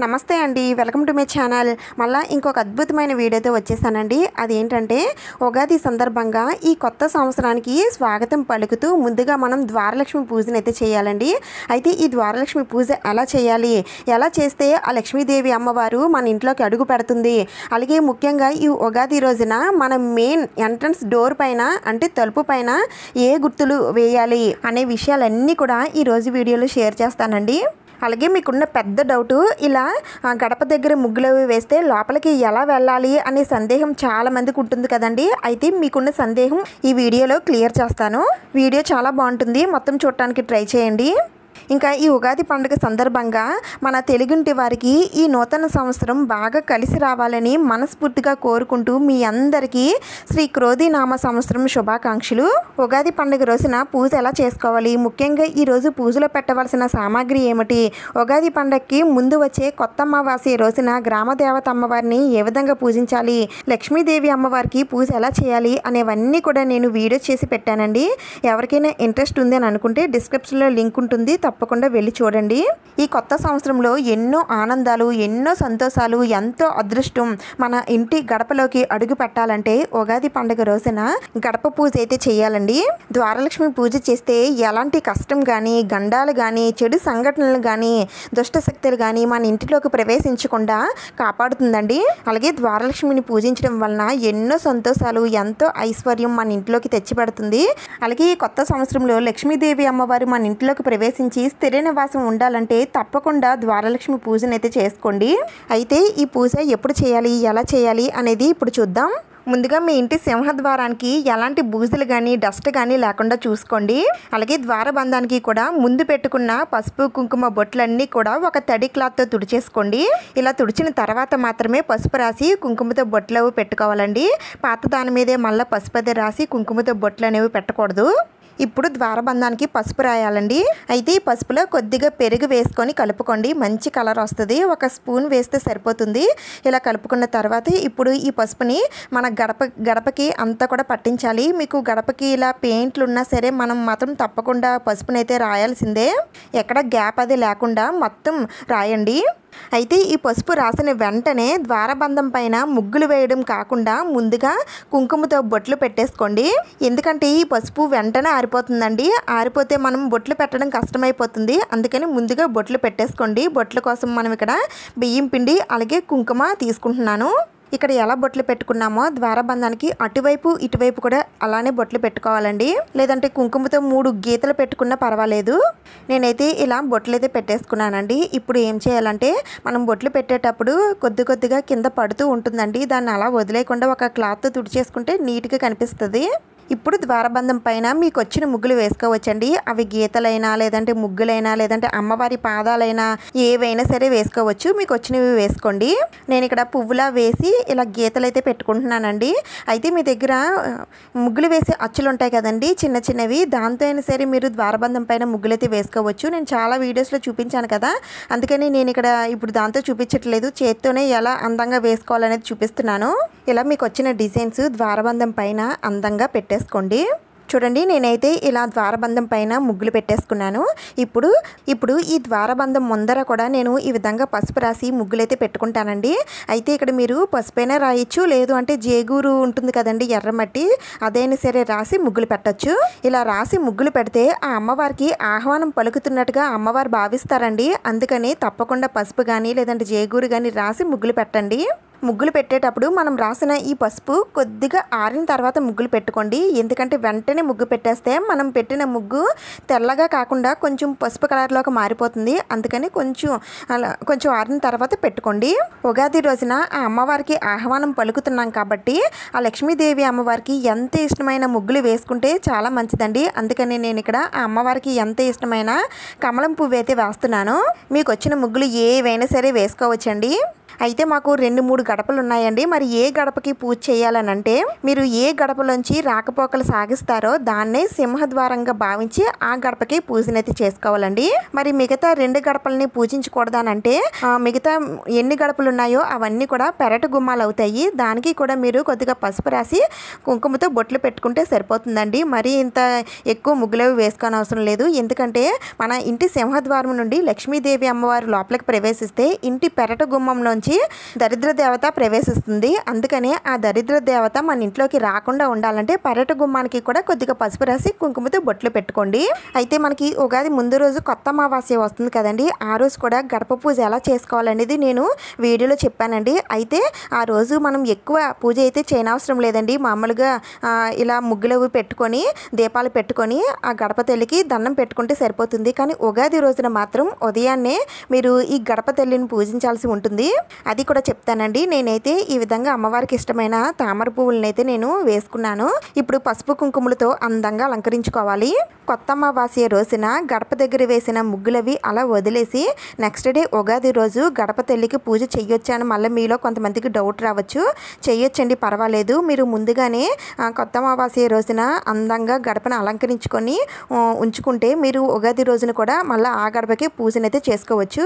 నమస్తే అండి, welcome to my channel. మళ్ళీ ఇంకొక అద్భుతమైన వీడియోతో వచ్చేసానండి. అదేంటంటే ఉగాది సందర్భంగా ఈ కొత్త సంవత్సరానికి స్వాగతం పలుకుతూ ముందుగా మనం ద్వారలక్ష్మి పూజను అయితే చేయాలండి. అయితే ఈ ద్వారలక్ష్మి పూజ ఎలా చేయాలి, ఎలా చేస్తే ఆ లక్ష్మీదేవి అమ్మవారు మన ఇంట్లోకి అడుగు పెడుతుంది, అలాగే ముఖ్యంగా ఈ ఉగాది రోజున మన మెయిన్ ఎంట్రన్స్ డోర్ పైన అంటే తలుపు పైన ఏ గుర్తులు వేయాలి అనే విషయాలన్నీ కూడా ఈరోజు వీడియోలో షేర్ చేస్తానండి. అలాగే మీకున్న పెద్ద డౌటు, ఇలా గడప దగ్గర ముగ్గులు వేస్తే లోపలికి ఎలా వెళ్ళాలి అనే సందేహం చాలా మందికి ఉంటుంది కదండి. అయితే మీకున్న సందేహం ఈ వీడియోలో క్లియర్ చేస్తాను. వీడియో చాలా బాగుంటుంది, మొత్తం చూడటానికి ట్రై చేయండి. ఇంకా ఈ ఉగాది పండుగ సందర్భంగా మన తెలుగుంటి వారికి ఈ నూతన సంవత్సరం బాగా కలిసి రావాలని మనస్ఫూర్తిగా కోరుకుంటూ మీ అందరికీ శ్రీ క్రోధినామ సంవత్సరం శుభాకాంక్షలు. ఉగాది పండుగ రోజున పూజ ఎలా చేసుకోవాలి, ముఖ్యంగా ఈరోజు పూజలో పెట్టవలసిన సామాగ్రి ఏమిటి, ఉగాది పండుగకి ముందు వచ్చే కొత్త అమావాస్య రోజున గ్రామదేవత అమ్మవారిని ఏ విధంగా పూజించాలి, లక్ష్మీదేవి అమ్మవారికి పూజ ఎలా చేయాలి అనేవన్నీ కూడా నేను వీడియో చేసి పెట్టానండి. ఎవరికైనా ఇంట్రెస్ట్ ఉంది అని అనుకుంటే డిస్క్రిప్షన్లో లింక్ ఉంటుంది, తప్పకుండా వెళ్ళి చూడండి. ఈ కొత్త సంవత్సరంలో ఎన్నో ఆనందాలు, ఎన్నో సంతోషాలు, ఎంతో అదృష్టం మన ఇంటి గడపలోకి అడుగు పెట్టాలంటే ఉగాది పండుగ రోజున గడప పూజ అయితే చేయాలండి. ద్వారలక్ష్మి పూజ చేస్తే ఎలాంటి కష్టం కానీ, గండాలు కానీ, చెడు సంఘటనలు కానీ, దుష్ట శక్తులు కానీ మన ఇంటిలోకి ప్రవేశించకుండా కాపాడుతుందండి. అలాగే ద్వారలక్ష్మిని పూజించడం వలన ఎన్నో సంతోషాలు, ఎంతో ఐశ్వర్యం మన ఇంట్లోకి తెచ్చిపెడుతుంది. అలాగే ఈ కొత్త సంవత్సరంలో లక్ష్మీదేవి అమ్మవారు మన ఇంట్లోకి ప్రవేశించి స్థిర నివాసం ఉండాలంటే తప్పకుండా ద్వారలక్ష్మి పూజను అయితే చేసుకోండి. అయితే ఈ పూజ ఎప్పుడు చేయాలి, ఎలా చేయాలి అనేది ఇప్పుడు చూద్దాం. ముందుగా మీ ఇంటి సింహద్వారానికి ఎలాంటి బూజులు కానీ, డస్ట్ కానీ లేకుండా చూసుకోండి. అలాగే ద్వారబంధానికి కూడా ముందు పెట్టుకున్న పసుపు కుంకుమ బొట్లన్నీ కూడా ఒక తడి క్లాత్తో తుడిచేసుకోండి. ఇలా తుడిచిన తర్వాత మాత్రమే పసుపు రాసి కుంకుమతో బొట్లు అవి పెట్టుకోవాలండి. పాత దాని మీదే మళ్ళీ పసుపు అది రాసి కుంకుమతో బొట్లు అనేవి పెట్టకూడదు. ఇప్పుడు ద్వారబంధానికి పసుపు రాయాలండి. అయితే ఈ పసుపులో కొద్దిగా పెరుగు వేసుకొని కలుపుకోండి, మంచి కలర్ వస్తుంది. ఒక స్పూన్ వేస్తే సరిపోతుంది. ఇలా కలుపుకున్న తర్వాత ఇప్పుడు ఈ పసుపుని మన గడపకి అంతా కూడా పట్టించాలి. మీకు గడపకి ఇలా పెయింట్లు ఉన్నా సరే మనం మాత్రం తప్పకుండా పసుపునైతే రాయాల్సిందే. ఎక్కడ గ్యాప్ అది లేకుండా మొత్తం రాయండి. అయితే ఈ పసుపు రాసిన వెంటనే ద్వారబంధం పైన ముగ్గులు వేయడం కాకుండా ముందుగా కుంకుమతో బొట్లు పెట్టేసుకోండి. ఎందుకంటే ఈ పసుపు వెంటనే ఆరిపోతుందండి. ఆరిపోతే మనం బొట్లు పెట్టడం కష్టమైపోతుంది. అందుకని ముందుగా బొట్లు పెట్టేసుకోండి. బొట్ల కోసం మనం ఇక్కడ బియ్యం పిండి అలాగే కుంకుమ తీసుకుంటున్నాను. ఇక్కడ ఎలా బొట్లు పెట్టుకున్నామో ద్వారబంధానికి అటువైపు ఇటువైపు కూడా అలానే బొట్లు పెట్టుకోవాలండి. లేదంటే కుంకుమతో 3 గీతలు పెట్టుకున్నా పర్వాలేదు. నేనైతే ఇలా బొట్లు అయితే పెట్టేసుకున్నానండి. ఇప్పుడు ఏం చేయాలంటే మనం బొట్లు పెట్టేటప్పుడు కొద్దిగా కింద పడుతూ ఉంటుందండి. దాన్ని అలా వదిలేకుండా ఒక క్లాత్తో తుడిచేసుకుంటే నీట్గా కనిపిస్తుంది. ఇప్పుడు ద్వారబంధం పైన మీకు వచ్చిన ముగ్గులు వేసుకోవచ్చండి. అవి గీతలైనా, లేదంటే ముగ్గులైనా, లేదంటే అమ్మవారి పాదాలైనా ఏవైనా సరే వేసుకోవచ్చు. మీకు వచ్చినవి వేసుకోండి. నేను ఇక్కడ పువ్వులా వేసి ఇలా గీతలు అయితే పెట్టుకుంటున్నానండి. అయితే మీ దగ్గర ముగ్గులు వేసే అచ్చులు ఉంటాయి కదండి, చిన్న చిన్నవి, దాంతో అయినా సరే మీరు ద్వారబంధం పైన ముగ్గులు అయితే వేసుకోవచ్చు. నేను చాలా వీడియోస్లో చూపించాను కదా, అందుకని నేను ఇక్కడ ఇప్పుడు దాంతో చూపించట్లేదు, చేత్తోనే ఎలా అందంగా వేసుకోవాలనేది చూపిస్తున్నాను. ఇలా మీకు వచ్చిన డిజైన్స్ ద్వారబంధం పైన అందంగా పెట్టేసుకోండి. చూడండి, నేనైతే ఇలా ద్వారబంధం పైన ముగ్గులు పెట్టేసుకున్నాను. ఇప్పుడు ఈ ద్వారబంధం ముందర కూడా నేను ఈ విధంగా పసుపు రాసి ముగ్గులైతే పెట్టుకుంటానండి. అయితే ఇక్కడ మీరు పసుపైనా రాయొచ్చు, లేదు అంటే జేగూరు ఉంటుంది కదండి, ఎర్రమట్టి, అదైనా సరే రాసి ముగ్గులు పెట్టచ్చు. ఇలా రాసి ముగ్గులు పెడితే ఆ అమ్మవారికి ఆహ్వానం పలుకుతున్నట్టుగా అమ్మవారు భావిస్తారండి. అందుకని తప్పకుండా పసుపు కానీ లేదంటే జేగూరు కానీ రాసి ముగ్గులు పెట్టండి. ముగ్గులు పెట్టేటప్పుడు మనం రాసిన ఈ పసుపు కొద్దిగా ఆరిన తర్వాత ముగ్గులు పెట్టుకోండి. ఎందుకంటే వెంటనే ముగ్గు పెట్టేస్తే మనం పెట్టిన ముగ్గు తెల్లగా కాకుండా కొంచెం పసుపు కలర్లోకి మారిపోతుంది. అందుకని కొంచెం ఆరిన తర్వాత పెట్టుకోండి. ఉగాది రోజున ఆ అమ్మవారికి ఆహ్వానం పలుకుతున్నాం కాబట్టి ఆ లక్ష్మీదేవి అమ్మవారికి ఎంత ఇష్టమైన ముగ్గులు వేసుకుంటే చాలా మంచిదండి. అందుకని నేను ఇక్కడ ఆ అమ్మవారికి ఎంత ఇష్టమైన కమలం పువ్వు అయితే వేస్తున్నాను. మీకు వచ్చిన ముగ్గులు ఏవైనా సరే వేసుకోవచ్చండి. అయితే మాకు 2-3 గడపలు ఉన్నాయండి. మరి ఏ గడపకి పూజ చేయాలనంటే మీరు ఏ గడపలోంచి రాకపోకలు సాగిస్తారో దాన్నే సింహద్వారంగా భావించి ఆ గడపకి పూజనైతే చేసుకోవాలండి. మరి మిగతా 2 గడపలని పూజించకూడదనంటే మిగతా ఎన్ని గడపలు ఉన్నాయో అవన్నీ కూడా పెరటి గుమ్మాలు అవుతాయి. దానికి కూడా మీరు కొద్దిగా పసుపు రాసి కుంకుమతో బొట్లు పెట్టుకుంటే సరిపోతుందండి. మరి ఇంత ఎక్కువ ముగ్గులవి వేసుకోని అవసరం లేదు. ఎందుకంటే మన ఇంటి సింహద్వారం నుండి లక్ష్మీదేవి అమ్మవారు లోపలికి ప్రవేశిస్తే ఇంటి పెరట గుమ్మంలోంచి దరిద్ర దేవత ప్రవేశిస్తుంది. అందుకనే ఆ దరిద్ర దేవత మన ఇంట్లోకి రాకుండా ఉండాలంటే పెరట గుమ్మానికి కూడా కొద్దిగా పసుపు రాసి కుంకుమతో బొట్లు పెట్టుకోండి. అయితే మనకి ఉగాది ముందు రోజు కొత్త అమావాస్య వస్తుంది కదండి. ఆ రోజు కూడా గడప పూజ ఎలా చేసుకోవాలనేది నేను వీడియోలో చెప్పానండి. అయితే ఆ రోజు మనం ఎక్కువ పూజ అయితే చేయనవసరం లేదండి. మామూలుగా ఇలా ముగ్గులు పెట్టుకొని దీపాలు పెట్టుకొని ఆ గడప తల్లికి దండం పెట్టుకుంటే సరిపోతుంది. కానీ ఉగాది రోజున మాత్రం ఉదయాన్నే మీరు ఈ గడప తల్లిని పూజించాల్సి ఉంటుంది. అది కూడా చెప్తానండి. నేనైతే ఈ విధంగా అమ్మవారికి ఇష్టమైన తామర పువ్వులను అయితే నేను వేసుకున్నాను. ఇప్పుడు పసుపు కుంకుమలతో అందంగా అలంకరించుకోవాలి. కొత్త అమావాస్య రోజున గడప దగ్గర వేసిన ముగ్గులవి అలా వదిలేసి నెక్స్ట్ డే ఉగాది రోజు గడప తల్లికి పూజ చెయ్యొచ్చు అని మళ్ళీ మీలో కొంతమందికి డౌట్ రావచ్చు. చెయ్యొచ్చండి, పర్వాలేదు. మీరు ముందుగానే కొత్త అమావాస్య రోజున అందంగా గడపను అలంకరించుకొని ఉంచుకుంటే మీరు ఉగాది రోజున కూడా మళ్ళీ ఆ గడపకి పూజనైతే చేసుకోవచ్చు.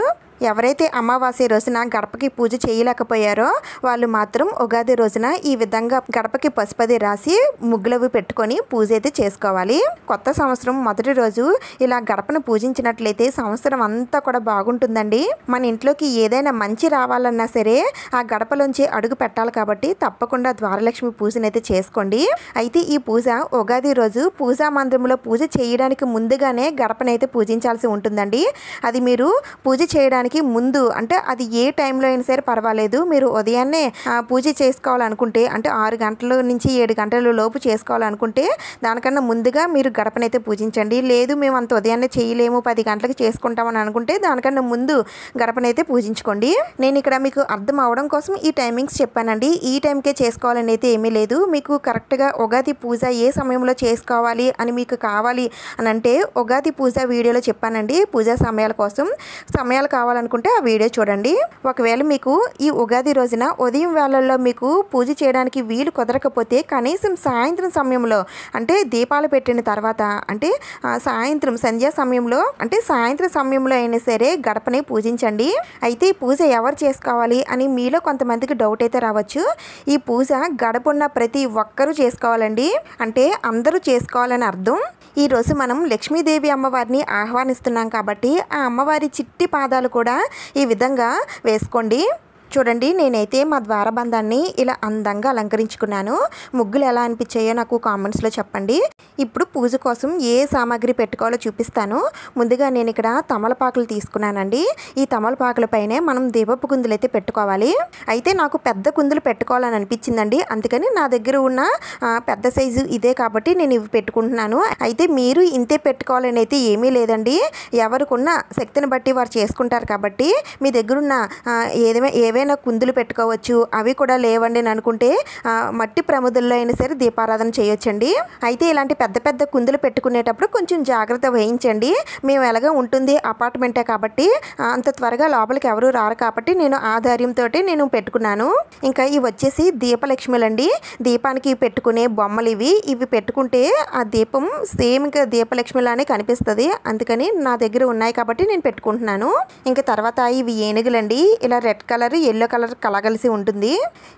ఎవరైతే అమావాస్య రోజున గడపకి పూజ చేయలేకపోయారో వాళ్ళు మాత్రం ఉగాది రోజున ఈ విధంగా గడపకి పసుపది రాసి ముగ్గులవి పెట్టుకొని పూజ అయితే చేసుకోవాలి. కొత్త సంవత్సరం మొదటి రోజు ఇలా గడపను పూజించినట్లయితే సంవత్సరం అంతా కూడా బాగుంటుందండి. మన ఇంట్లోకి ఏదైనా మంచి రావాలన్నా సరే ఆ గడపలోంచి అడుగు పెట్టాలి కాబట్టి తప్పకుండా ద్వారలక్ష్మి పూజనైతే చేసుకోండి. అయితే ఈ పూజ ఉగాది రోజు పూజా మందిరంలో పూజ చేయడానికి ముందుగానే గడపనైతే పూజించాల్సి ఉంటుందండి. అది మీరు పూజ చేయడానికి ముందు అంటే అది ఏ టైంలో అయినా సరే పర్వాలేదు. మీరు ఉదయాన్నే పూజ చేసుకోవాలనుకుంటే అంటే 6 గంటల నుంచి 7 గంటల లోపు చేసుకోవాలనుకుంటే దానికన్నా ముందుగా మీరు గడపనైతే పూజించండి. లేదు మేము అంత ఉదయాన్నే చేయలేము 10 గంటలకు చేసుకుంటామని అనుకుంటే దానికన్నా ముందు గడపనైతే పూజించుకోండి. నేను ఇక్కడ మీకు అర్థం అవడం కోసం ఈ టైమింగ్స్ చెప్పానండి. ఈ టైంకే చేసుకోవాలని అయితే ఏమీ లేదు. మీకు కరెక్ట్గా ఉగాది పూజ ఏ సమయంలో చేసుకోవాలి అని మీకు కావాలి అని అంటే ఉగాది పూజ వీడియోలో చెప్పానండి. పూజా సమయాల కోసం సమయాలు కావాలనుకుంటే ఆ వీడియో చూడండి. ఒకవేళ మీకు ఈ ఉగాది రోజున ఉదయం వేళల్లో మీకు పూజ చేయడానికి వీలు కుదరకపోతే కనీసం సాయంత్రం సమయంలో అంటే దీపాలు పెట్టిన తర్వాత అంటే సాయంత్రం సంధ్యా సమయంలో అంటే సాయంత్రం సమయంలో అయినా సరే గడపని పూజించండి. అయితే ఈ పూజ ఎవరు చేసుకోవాలి అని మీలో కొంతమందికి డౌట్ అయితే రావచ్చు. ఈ పూజ గడపున్న ప్రతి ఒక్కరూ చేసుకోవాలండి. అంటే అందరూ చేసుకోవాలని అర్థం. ఈరోజు మనం లక్ష్మీదేవి అమ్మవారిని ఆహ్వానిస్తున్నాం కాబట్టి ఆ అమ్మవారి చిట్టి పాదాలు కూడా ఈ విధంగా వేసుకోండి. చూడండి, నేనైతే మా ద్వారబంధాన్ని ఇలా అందంగా అలంకరించుకున్నాను. ముగ్గులు ఎలా అనిపించాయో నాకు కామెంట్స్లో చెప్పండి. ఇప్పుడు పూజ కోసం ఏ సామాగ్రి పెట్టుకోవాలో చూపిస్తాను. ముందుగా నేను ఇక్కడ తమలపాకులు తీసుకున్నానండి. ఈ తమలపాకుల పైనే మనం దీపపు కుందులు అయితే పెట్టుకోవాలి. అయితే నాకు పెద్ద కుందులు పెట్టుకోవాలని అనిపించిందండి. అందుకని నా దగ్గర ఉన్న పెద్ద సైజు ఇదే కాబట్టి నేను ఇవి పెట్టుకుంటున్నాను. అయితే మీరు ఇంతే పెట్టుకోవాలని అయితే ఏమీ లేదండి. ఎవరికున్న శక్తిని బట్టి వారు చేసుకుంటారు కాబట్టి మీ దగ్గర ఉన్న ఏవైనా కుందులు పెట్టుకోవచ్చు. అవి కూడా లేవండి అని అనుకుంటే మట్టి ప్రమిదల్లో అయినా సరే దీపారాధన చేయొచ్చండి. అయితే ఇలాంటి పెద్ద పెద్ద కుందులు పెట్టుకునేటప్పుడు కొంచెం జాగ్రత్త వహించండి. మేము ఎలాగో ఉంటుంది అపార్ట్మెంటే కాబట్టి అంత త్వరగా లోపలికి ఎవరు రారు కాబట్టి నేను ఆధార్యంతో నేను పెట్టుకున్నాను. ఇంకా ఇవి వచ్చేసి దీపలక్ష్మిలండి. దీపానికి పెట్టుకునే బొమ్మలు ఇవి పెట్టుకుంటే ఆ దీపం సేమ్ ఇంకా దీపలక్ష్మిలానే కనిపిస్తుంది. అందుకని నా దగ్గర ఉన్నాయి కాబట్టి నేను పెట్టుకుంటున్నాను. ఇంకా తర్వాత ఇవి ఏనుగులండి. ఇలా రెడ్ కలర్ ఎల్లో కలర్ కలగలిసి ఉంటుంది.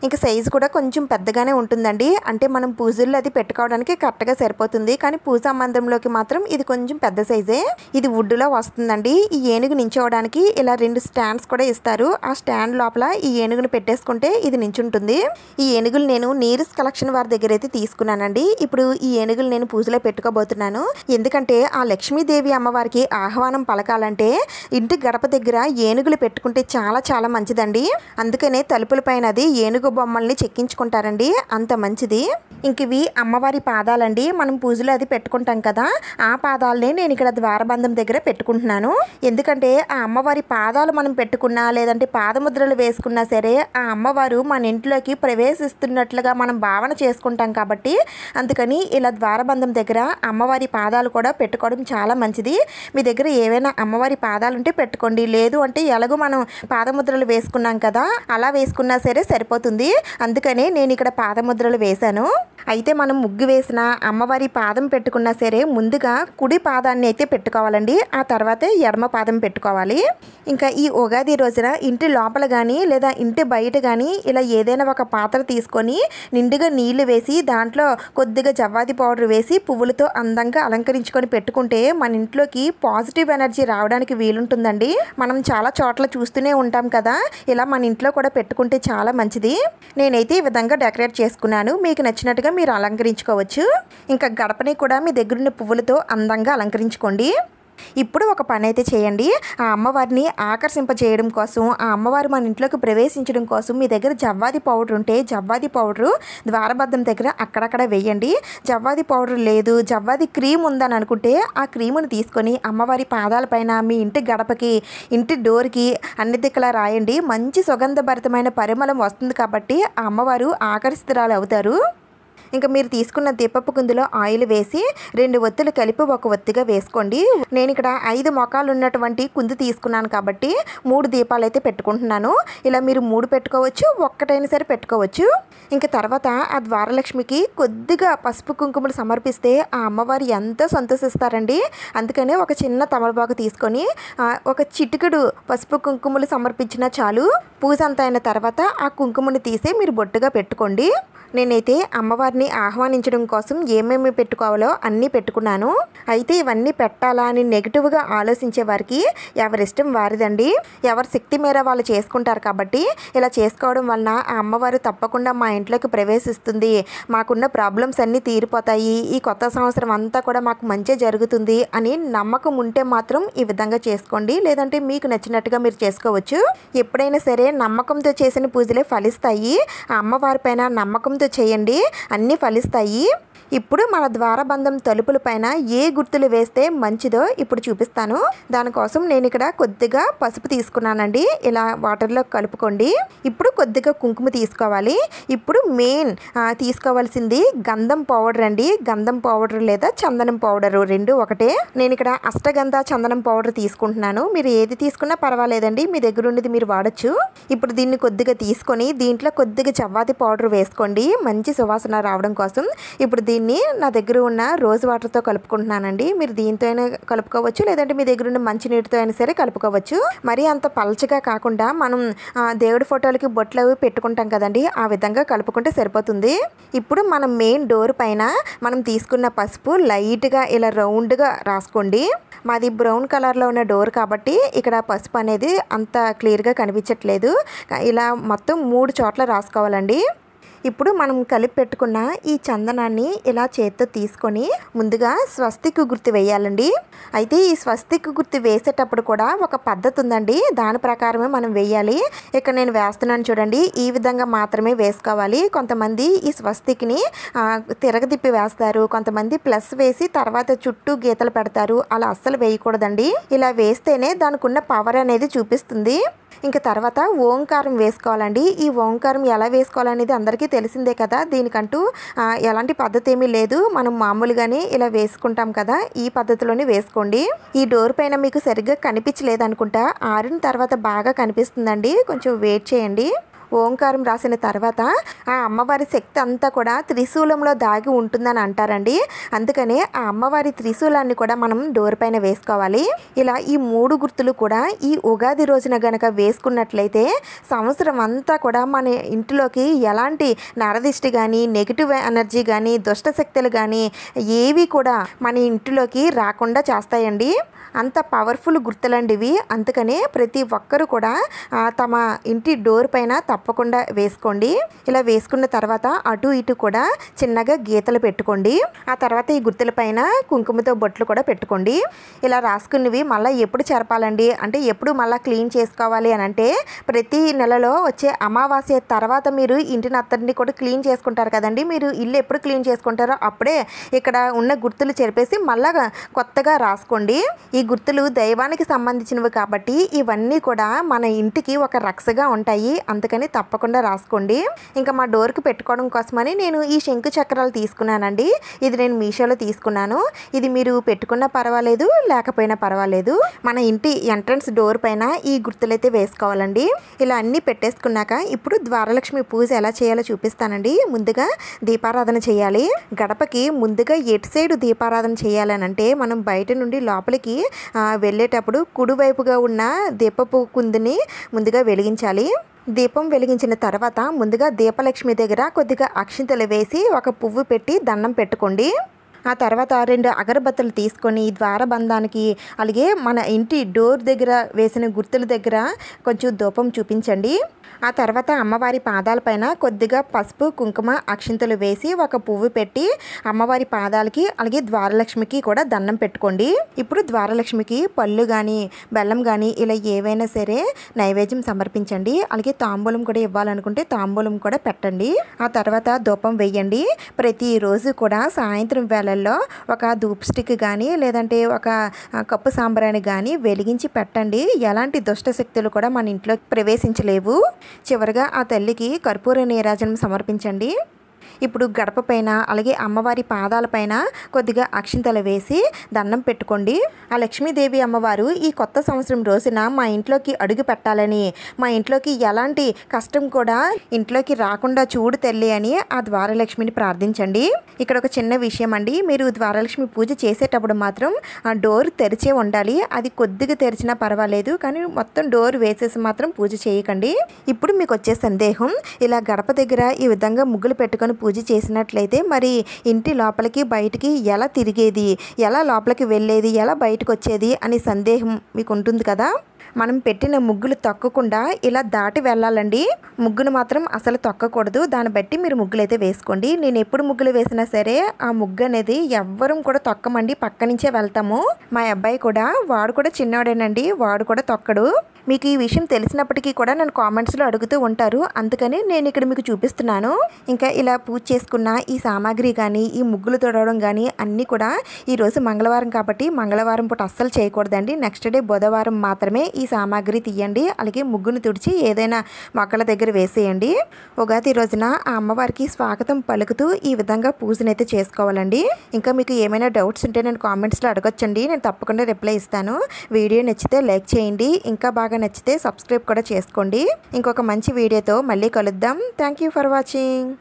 ఇంకా సైజు కూడా కొంచెం పెద్దగానే ఉంటుందండి. అంటే మనం పూజల్లో అది పెట్టుకోవడానికి కరెక్ట్గా సరిపోతుంది. కానీ పూజా మందిరంలోకి మాత్రం ఇది కొంచెం పెద్ద సైజే. ఇది వుడ్లో వస్తుందండి. ఈ ఏనుగు నించోవడానికి ఇలా 2 స్టాండ్స్ కూడా ఇస్తారు. ఆ స్టాండ్ లోపల ఈ ఏనుగుని పెట్టేసుకుంటే ఇది నించుంటుంది. ఈ ఏనుగులు నేను నీరస్ కలెక్షన్ వారి దగ్గర అయితే తీసుకున్నానండి. ఇప్పుడు ఈ ఏనుగులు నేను పూజలో పెట్టుకోబోతున్నాను. ఎందుకంటే ఆ లక్ష్మీదేవి అమ్మవారికి ఆహ్వానం పలకాలంటే ఇంటి గడప దగ్గర ఏనుగులు పెట్టుకుంటే చాలా చాలా మంచిదండి. అందుకనే తలుపుల పైన అది ఏనుగు బొమ్మల్ని చెక్కించుకుంటారండి. అంత మంచిది. ఇంక ఇవి అమ్మవారి పాదాలండి. మనం పూజలో అది పెట్టుకుంటాం కదా, ఆ పాదాలనే నేను ఇక్కడ ద్వారబంధం దగ్గర పెట్టుకుంటున్నాను. ఎందుకంటే ఆ అమ్మవారి పాదాలు మనం పెట్టుకున్నా లేదంటే పాదముద్రలు వేసుకున్నా సరే ఆ అమ్మవారు మన ఇంట్లోకి ప్రవేశిస్తున్నట్లుగా మనం భావన చేసుకుంటాం కాబట్టి అందుకని ఇలా ద్వారబంధం దగ్గర అమ్మవారి పాదాలు కూడా పెట్టుకోవడం చాలా మంచిది. మీ దగ్గర ఏవైనా అమ్మవారి పాదాలు ఉంటే పెట్టుకోండి. లేదు అంటే ఎలాగో మనం పాదముద్రలు వేసుకున్నాం కదా, కదా, అలా వేసుకున్నా సరే సరిపోతుంది. అందుకనే నేను ఇక్కడ పాదముద్రలు వేశాను. అయితే మనం ముగ్గు వేసిన అమ్మవారి పాదం పెట్టుకున్నా సరే ముందుగా కుడి పాదాన్ని అయితే పెట్టుకోవాలండి. ఆ తర్వాతే ఎడమ పాదం పెట్టుకోవాలి. ఇంకా ఈ ఉగాది రోజున ఇంటి లోపల కానీ లేదా ఇంటి బయట కానీ ఇలా ఏదైనా ఒక పాత్ర తీసుకొని నిండుగా నీళ్లు వేసి దాంట్లో కొద్దిగా జవ్వాది పౌడర్ వేసి పువ్వులతో అందంగా అలంకరించుకొని పెట్టుకుంటే మన ఇంట్లోకి పాజిటివ్ ఎనర్జీ రావడానికి వీలుంటుందండి. మనం చాలా చోట్ల చూస్తూనే ఉంటాం కదా, ఇలా మన ఇంట్లో కూడా పెట్టుకుంటే చాలా మంచిది. నేనైతే ఈ విధంగా డెకరేట్ చేసుకున్నాను. మీకు నచ్చినట్టుగా మీరు అలంకరించుకోవచ్చు. ఇంకా గడపని కూడా మీ దగ్గరున్న పువ్వులతో అందంగా అలంకరించుకోండి. ఇప్పుడు ఒక పని అయితే చేయండి. ఆ అమ్మవారిని ఆకర్షింపజేయడం కోసం, ఆ అమ్మవారు మన ఇంట్లోకి ప్రవేశించడం కోసం మీ దగ్గర జవ్వాది పౌడర్ ఉంటే జవ్వాది పౌడరు ద్వారబద్ధం దగ్గర అక్కడక్కడ వేయండి. జవ్వాది పౌడర్ లేదు, జవ్వాది క్రీమ్ ఉందని అనుకుంటే ఆ క్రీముని తీసుకొని అమ్మవారి పాదాలపైన, మీ ఇంటి గడపకి, ఇంటి డోర్కి అన్ని దిక్కులా రాయండి. మంచి సుగంధభరితమైన పరిమళం వస్తుంది కాబట్టి ఆ అమ్మవారు ఆకర్షితురాలు అవుతారు. ఇంకా మీరు తీసుకున్న దీపపు కుందులో ఆయిల్ వేసి 2 ఒత్తులు కలిపి ఒక ఒత్తిగా వేసుకోండి. నేను ఇక్కడ 5 మొఖాలు ఉన్నటువంటి కుందు తీసుకున్నాను కాబట్టి 3 దీపాలు అయితే పెట్టుకుంటున్నాను. ఇలా మీరు 3 పెట్టుకోవచ్చు, ఒక్కటైనా సరే పెట్టుకోవచ్చు. ఇంకా తర్వాత ఆ ద్వారలక్ష్మికి కొద్దిగా పసుపు కుంకుమలు సమర్పిస్తే ఆ అమ్మవారు ఎంతో సంతోషిస్తారండి. అందుకనే ఒక చిన్న తమలపాకు తీసుకొని ఒక చిటికెడు పసుపు కుంకుమలు సమర్పించినా చాలు. పూజ అంతా అయిన తర్వాత ఆ కుంకుమని తీసి మీరు బొట్టుగా పెట్టుకోండి. నేనైతే అమ్మవారిని ఆహ్వానించడం కోసం ఏమేమి పెట్టుకోవాలో అన్నీ పెట్టుకున్నాను. అయితే ఇవన్నీ పెట్టాలా అని నెగిటివ్గా ఆలోచించే వారికి ఎవరిష్టం వారిదండి. ఎవరి శక్తి మేర వాళ్ళు చేసుకుంటారు కాబట్టి ఇలా చేసుకోవడం వలన ఆ అమ్మవారు తప్పకుండా మా ఇంట్లోకి ప్రవేశిస్తుంది, మాకున్న ప్రాబ్లమ్స్ అన్నీ తీరిపోతాయి, ఈ కొత్త సంవత్సరం అంతా కూడా మాకు మంచి జరుగుతుంది అని నమ్మకం ఉంటే మాత్రం ఈ విధంగా చేసుకోండి. లేదంటే మీకు నచ్చినట్టుగా మీరు చేసుకోవచ్చు. ఎప్పుడైనా సరే నమ్మకంతో చేసిన పూజలే ఫలిస్తాయి. ఆ అమ్మవారి పైన నమ్మకం చేయండి, అన్నీ ఫలిస్తాయి. ఇప్పుడు మన ద్వారబంధం తలుపుల పైన ఏ గుర్తులు వేస్తే మంచిదో ఇప్పుడు చూపిస్తాను. దానికోసం నేను ఇక్కడ కొద్దిగా పసుపు తీసుకున్నానండి. ఇలా వాటర్లో కలుపుకోండి. ఇప్పుడు కొద్దిగా కుంకుమ తీసుకోవాలి. ఇప్పుడు మెయిన్ తీసుకోవాల్సింది గంధం పౌడర్ అండి. గంధం పౌడర్ లేదా చందనం పౌడరు రెండు ఒకటే. నేను ఇక్కడ అష్టగంధ చందనం పౌడర్ తీసుకుంటున్నాను. మీరు ఏది తీసుకున్నా పర్వాలేదండి, మీ దగ్గర ఉన్నది మీరు వాడచ్చు. ఇప్పుడు దీన్ని కొద్దిగా తీసుకొని దీంట్లో కొద్దిగా జవ్వాది పౌడర్ వేసుకోండి, మంచి సువాసన రావడం కోసం. ఇప్పుడు దీన్ని నా దగ్గర ఉన్న రోజ్ వాటర్తో కలుపుకుంటున్నానండి. మీరు దీంతో అయినా కలుపుకోవచ్చు, లేదంటే మీ దగ్గర ఉన్న మంచినీటితో అయినా సరే కలుపుకోవచ్చు. మరి అంత పలచగా కాకుండా మనం దేవుడి ఫోటోలకి బొట్లు అవి పెట్టుకుంటాం కదండి, ఆ విధంగా కలుపుకుంటే సరిపోతుంది. ఇప్పుడు మనం మెయిన్ డోర్ పైన మనం తీసుకున్న పసుపు లైట్గా ఇలా రౌండ్గా రాసుకోండి. మాది బ్రౌన్ కలర్లో ఉన్న డోర్ కాబట్టి ఇక్కడ పసుపు అనేది అంత క్లియర్గా కనిపించట్లేదు. ఇలా మొత్తం 3 చోట్ల రాసుకోవాలండి. ఇప్పుడు మనం కలిపి పెట్టుకున్న ఈ చందనాన్ని ఇలా చేత్తో తీసుకొని ముందుగా స్వస్తిక్ గుర్తు వేయాలండి. అయితే ఈ స్వస్తిక్ గుర్తు వేసేటప్పుడు కూడా ఒక పద్ధతి ఉందండి, దాని ప్రకారమే మనం వేయాలి. ఇక్కడ నేను వేస్తున్నాను చూడండి, ఈ విధంగా మాత్రమే వేసుకోవాలి. కొంతమంది ఈ స్వస్తిక్ని తిరగదిప్పి వేస్తారు, కొంతమంది ప్లస్ వేసి తర్వాత చుట్టూ గీతలు పెడతారు. అలా అస్సలు వేయకూడదండి. ఇలా వేస్తేనే దానికి ఉన్న పవర్ అనేది చూపిస్తుంది. ఇంకా తర్వాత ఓంకారం వేసుకోవాలండి. ఈ ఓంకారం ఎలా వేసుకోవాలనేది అందరికీ తెలిసిందే కదా, దీనికంటూ ఎలాంటి పద్ధతి ఏమీ లేదు. మనం మామూలుగానే ఇలా వేసుకుంటాం కదా, ఈ పద్ధతిలోనే వేసుకోండి. ఈ డోర్ పైన మీకు సరిగ్గా కనిపించలేదు అనుకుంటా, ఆరిన తర్వాత బాగా కనిపిస్తుందండి, కొంచెం వెయిట్ చేయండి. ఓంకారం రాసిన తర్వాత ఆ అమ్మవారి శక్తి అంతా కూడా త్రిశూలంలో దాగి ఉంటుందని అంటారండి. అందుకనే ఆ అమ్మవారి త్రిశూలాన్ని కూడా మనం డోర్ పైన వేసుకోవాలి. ఇలా ఈ 3 గుర్తులు కూడా ఈ ఉగాది రోజున గనక వేసుకున్నట్లయితే సంవత్సరం అంతా కూడా మన ఇంటిలోకి ఎలాంటి నరదిష్టి కానీ, నెగిటివ్ ఎనర్జీ కానీ, దుష్టశక్తులు కానీ ఏవి కూడా మన ఇంటిలోకి రాకుండా చేస్తాయండి. అంత పవర్ఫుల్ గుర్తులండి ఇవి. అందుకనే ప్రతి ఒక్కరు కూడా తమ ఇంటి డోర్ పైన తప్పకుండా వేసుకోండి. ఇలా వేసుకున్న తర్వాత అటు ఇటు కూడా చిన్నగా గీతలు పెట్టుకోండి. ఆ తర్వాత ఈ గుర్తుల పైన కుంకుమతో బొట్లు కూడా పెట్టుకోండి. ఇలా రాసుకున్నవి మళ్ళీ ఎప్పుడు చెరపాలండి అంటే ఎప్పుడు మళ్ళీ క్లీన్ చేసుకోవాలి అని అంటే ప్రతి నెలలో వచ్చే అమావాస్య తర్వాత మీరు ఇంటిని అత్తడిని కూడా క్లీన్ చేసుకుంటారు కదండి. మీరు ఇల్లు ఎప్పుడు క్లీన్ చేసుకుంటారో అప్పుడే ఇక్కడ ఉన్న గుర్తులు చెరిపేసి మళ్ళా కొత్తగా రాసుకోండి. ఈ గుర్తులు దైవానికి సంబంధించినవి కాబట్టి ఇవన్నీ కూడా మన ఇంటికి ఒక రక్షగా ఉంటాయి. అందుకని తప్పకుండా రాసుకోండి. ఇంకా మా డోర్కి పెట్టుకోవడం కోసమని నేను ఈ శంకు చక్రాలు తీసుకున్నానండి. ఇది నేను మీషోలో తీసుకున్నాను. ఇది మీరు పెట్టుకున్నా పర్వాలేదు, లేకపోయినా పర్వాలేదు. మన ఇంటి ఎంట్రన్స్ డోర్ పైన ఈ గుర్తులైతే వేసుకోవాలండి. ఇలా అన్నీ పెట్టేసుకున్నాక ఇప్పుడు ద్వారలక్ష్మి పూజ ఎలా చేయాలో చూపిస్తానండి. ముందుగా దీపారాధన చేయాలి. గడపకి ముందుగా ఎటు సైడు దీపారాధన చేయాలనంటే మనం బయట నుండి లోపలికి వెళ్ళేటప్పుడు కుడివైపుగా ఉన్న దీపపు కుందుని ముందుగా వెలిగించాలి. దీపం వెలిగించిన తర్వాత ముందుగా దీపలక్ష్మి దగ్గర కొద్దిగా అక్షింతలు వేసి ఒక పువ్వు పెట్టి దండం పెట్టుకోండి. ఆ తర్వాత 2 అగరబత్తులు తీసుకొని ద్వారబంధానికి అలాగే మన ఇంటి డోర్ దగ్గర వేసిన గుర్తుల దగ్గర కొంచెం ధూపం చూపించండి. ఆ తర్వాత అమ్మవారి పాదాలపైన కొద్దిగా పసుపు కుంకుమ అక్షింతలు వేసి ఒక పువ్వు పెట్టి అమ్మవారి పాదాలకి అలాగే ద్వారలక్ష్మికి కూడా దండం పెట్టుకోండి. ఇప్పుడు ద్వారలక్ష్మికి పళ్ళు కానీ బెల్లం కానీ ఇలా ఏవైనా సరే నైవేద్యం సమర్పించండి. అలాగే తాంబూలం కూడా ఇవ్వాలనుకుంటే తాంబూలం కూడా పెట్టండి. ఆ తర్వాత ధూపం వేయండి. ప్రతిరోజు కూడా సాయంత్రం వేళల్లో ఒక ధూప్ స్టిక్ కానీ లేదంటే ఒక కప్పు సాంబ్రాణి కానీ వెలిగించి పెట్టండి. ఎలాంటి దుష్ట శక్తులు కూడా మన ఇంట్లో ప్రవేశించలేవు. చివరిగా ఆ తల్లికి కర్పూర నీరాజనం సమర్పించండి. ఇప్పుడు గడప పైన అలాగే అమ్మవారి పాదాలపైన కొద్దిగా అక్షింతలు వేసి దండం పెట్టుకోండి. ఆ లక్ష్మీదేవి అమ్మవారు ఈ కొత్త సంవత్సరం రోజున మా ఇంట్లోకి అడుగు పెట్టాలని, మా ఇంట్లోకి ఎలాంటి కష్టం కూడా ఇంట్లోకి రాకుండా చూడు తల్లి అని ఆ ద్వారలక్ష్మిని ప్రార్థించండి. ఇక్కడ ఒక చిన్న విషయం అండి, మీరు ద్వారలక్ష్మి పూజ చేసేటప్పుడు మాత్రం ఆ డోర్ తెరిచే ఉండాలి. అది కొద్దిగా తెరిచినా పర్వాలేదు, కానీ మొత్తం డోర్ వేసేసి మాత్రం పూజ చేయకండి. ఇప్పుడు మీకు వచ్చే సందేహం, ఇలా గడప దగ్గర ఈ విధంగా ముగ్గులు పెట్టుకొని పూజ చేసినట్లయితే మరి ఇంటి లోపలికి బయటికి ఎలా తిరిగేది, ఎలా లోపలికి వెళ్ళేది, ఎలా బయటకు వచ్చేది అని సందేహం మీకు ఉంటుంది కదా. మనం పెట్టిన ముగ్గులు తొక్కకుండా ఇలా దాటి వెళ్ళాలండి. ముగ్గును మాత్రం అసలు తొక్కకూడదు. దాన్ని బట్టి మీరు ముగ్గులు అయితే వేసుకోండి. నేను ఎప్పుడు ముగ్గులు వేసినా సరే ఆ ముగ్గు అనేది ఎవ్వరం కూడా తొక్కమండి, పక్క నుంచే వెళ్తాము. మా అబ్బాయి కూడా, వాడు కూడా చిన్నవాడేనండి, వాడు కూడా తొక్కడు. మీకు ఈ విషయం తెలిసినప్పటికీ కూడా నన్ను కామెంట్స్లో అడుగుతూ ఉంటారు, అందుకని నేను ఇక్కడ మీకు చూపిస్తున్నాను. ఇంకా ఇలా పూజ చేసుకున్న ఈ సామాగ్రి కానీ ఈ ముగ్గులు తొడవడం కానీ అన్నీ కూడా ఈరోజు మంగళవారం కాబట్టి మంగళవారం పూట అస్సలు చేయకూడదండి. నెక్స్ట్ డే బుధవారం మాత్రమే ఈ సామాగ్రి తీయండి. అలాగే ముగ్గును తుడిచి ఏదైనా మొక్కల దగ్గర వేసేయండి. ఉగాది రోజున ఆ అమ్మవారికి స్వాగతం పలుకుతూ ఈ విధంగా పూజనైతే చేసుకోవాలండి. ఇంకా మీకు ఏమైనా డౌట్స్ ఉంటే నేను కామెంట్స్లో అడగొచ్చండి, నేను తప్పకుండా రిప్లై ఇస్తాను. వీడియో నచ్చితే లైక్ చేయండి, ఇంకా బాగా నచ్చితే సబ్స్క్రైబ్ కూడా చేసుకోండి. ఇంకొక మంచి వీడియోతో మళ్ళీ కలుద్దాం. Thank you for watching.